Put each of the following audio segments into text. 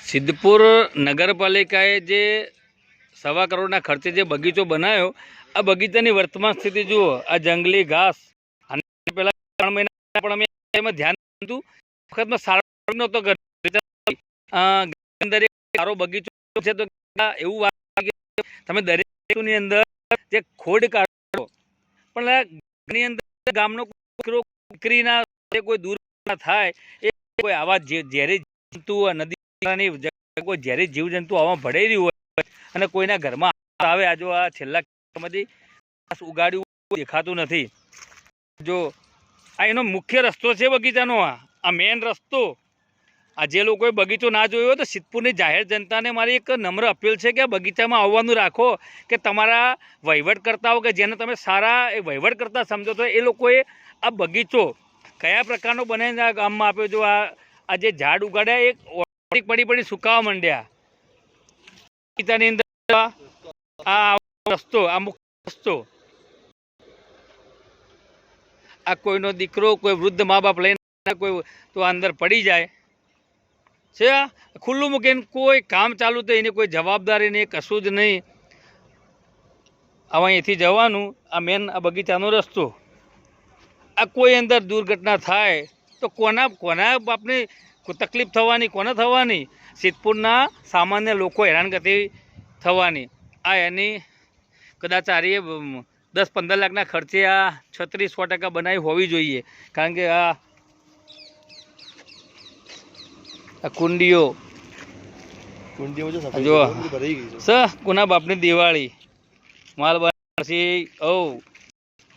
સિદ્ધપુર નગરપાલિકાએ જે ₹1.25 કરોડના ખર્ચે જે બગીચો બનાવ્યો, આ બગીચાની વર્તમાન સ્થિતિ જુઓ. આ જંગલી ઘાસ અને પહેલા 3 મહિના પણ અમે એમાં ધ્યાન હતું, વખતમાં સારો નહોતો અંદર એક સારો બગીચો છે. તો એવું વાત તમે દરેકની અંદર જે ખોડ કાઢો, પણ ઘરની અંદર ગામનો દીકરીના કોઈ દૂર થાય, એ કોઈ આવા ઝેરી જંતુ નદી કોઈ ઝેરી જીવજંતુ આવા ભળેલી રહ્યું હોય અને કોઈના ઘરમાં આવે, આ જો આ છેલ્લા ઉગાડ્યું દેખાતું નથી. જો આ એનો મુખ્ય રસ્તો છે બગીચાનો, આ મેન રસ્તો. આ જે લોકોએ બગીચો ના જોયો હોય તો સિદ્ધપુરની જાહેર જનતાને મારી એક નમ્ર અપીલ છે કે આ બગીચામાં આવવાનું રાખો, કે તમારા વહીવટકર્તાઓ કે જેને તમે સારા એ વહીવટકર્તા સમજો છો, એ લોકોએ આ બગીચો કયા પ્રકારનો બનાવીને આ ગામમાં આપ્યો. જો આ જે ઝાડ ઉગાડ્યા એ પડી સુકાવા માંડ્યા. બગીચાની અંદર આ રસ્તો, આ મુખ્ય રસ્તો, આ કોઈનો દીકરો કોઈ વૃદ્ધ મા બાપ લઈને કોઈ તો અંદર પડી જાય છે. ખુલ્લું મૂકીને કોઈ કામ ચાલુ તો એની કોઈ જવાબદારી નહીં, કશું જ નહીં. હવે અહીંથી જવાનું આ મેન આ બગીચાનો રસ્તો. આ કોઈ અંદર દુર્ઘટના થાય તો કોના બાપની તકલીફ થવાની, કોને થવાની? સિદ્ધપુરના સામાન્ય લોકો હેરાનગતિ થવાની. આ એની કદાચ આ 10-15 લાખના ખર્ચે આ 36% બનાવી હોવી જોઈએ. કારણ કે આ કુંડીઓ જો કોના બાપની દિવાળી માલ બનાવશે.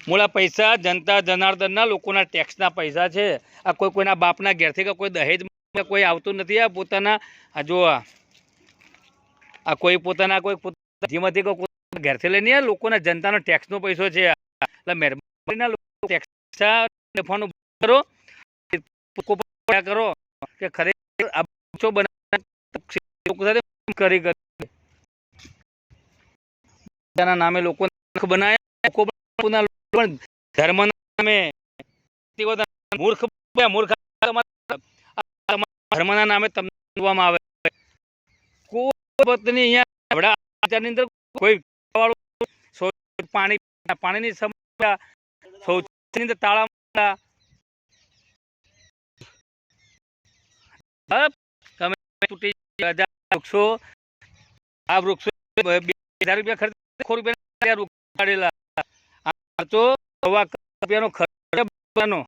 મૂળા પૈસા જનતા જનાર્દનના લોકોના ટેક્સના પૈસા છે. આ કોઈના બાપના ઘેરથી કે કોઈ દહેજ કોઈ આવતું નથી. આ પોતાના જો આ કોઈ પોતાના ધીમાંથી ઘેરથી લઈને લોકોના જનતાનો ટેક્સનો પૈસો છે. એટલે મહેરબાની ટેક્સ કરો કરો કે ખરેખર આ બગીચો બનાવ્યા નામે લોકો બનાવ્યા, ધર્મના નામે મૂર્ખ ધર્મના નામે તમને બોલવામાં આવે. કોઈ પત્ની અહીંયા અંદર કોઈ પાણીની સમસ્યા, શૌચાલયની અંદર તાળા તમે તૂટી વૃક્ષો, આ વૃક્ષો ₹2,000 ખર્ચ રૂપિયા ખર્ચો ₹1.25 ખર્ચનો.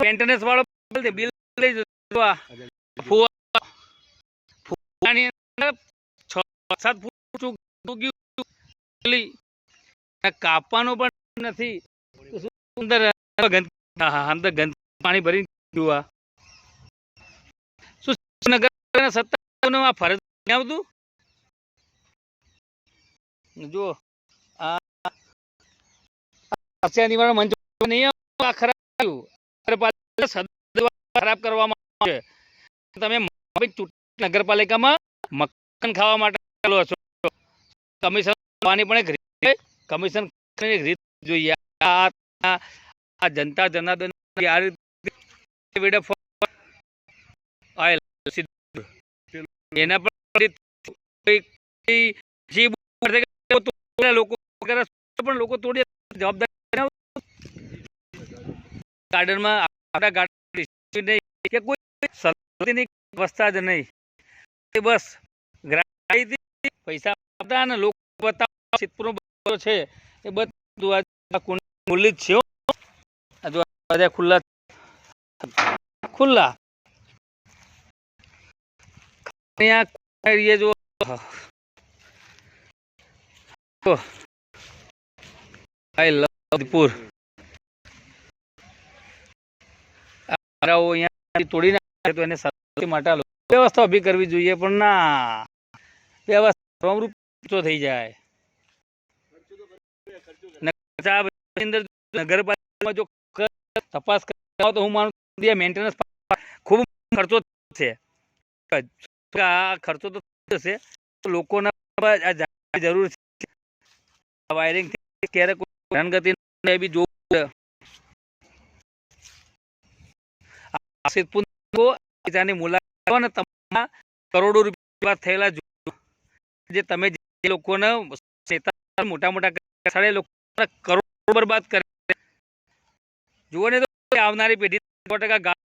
મેન્ટેનન્સ વાળો બિલ લઈ જતો. 6-7 ફૂટ કાપવાનું પણ નથી. અંદર ગંદ પાણી ભરી ગયું. નગર સત્તા ફરજ આવતું. જો આ નિવારણ મંચ નહીં ખરાબ કરવામાં આવે. તમે નગરપાલિકામાં મકાન ખાવા માટે છો. કમિશન પણ એક કમિશન રીત જોઈએ. આ જનતા જનાર્દન આ એના પણ લોકો તોડી જવાબદારી ગાર્ડનમાં કે કોઈ વ્યવસ્થા જ નહીં. બસ પૈસા આપતા અને લોકો બતાવવા સિદ્ધપુરનો છે એ બધું ખુલ્લી જ છે. ખુલ્લા જો સિદ્ધપુર તોડી નાખે તો એને માટે વ્યવસ્થા ઊભી કરવી જોઈએ, પણ ના વ્યવસ્થા થઈ જાય. નગરપાલિકામાં જો તપાસ કરાવો તો હું માનું મેન્ટેનન્સ ખૂબ ખર્ચો છે. આ ખર્ચો તો થશે, લોકોના જરૂર છે વાયરિંગ ક્યારે કોઈ હેરાનગતિ એ બી જોવું. ત્યાંની મુલાકાત લો ને તમારા કરોડો રૂપિયા થયેલા જે તમે જે લોકોને મોટા મોટા કરોડો બરબાદ કરે જુઓ ને, તો આવનારી પેઢી 100%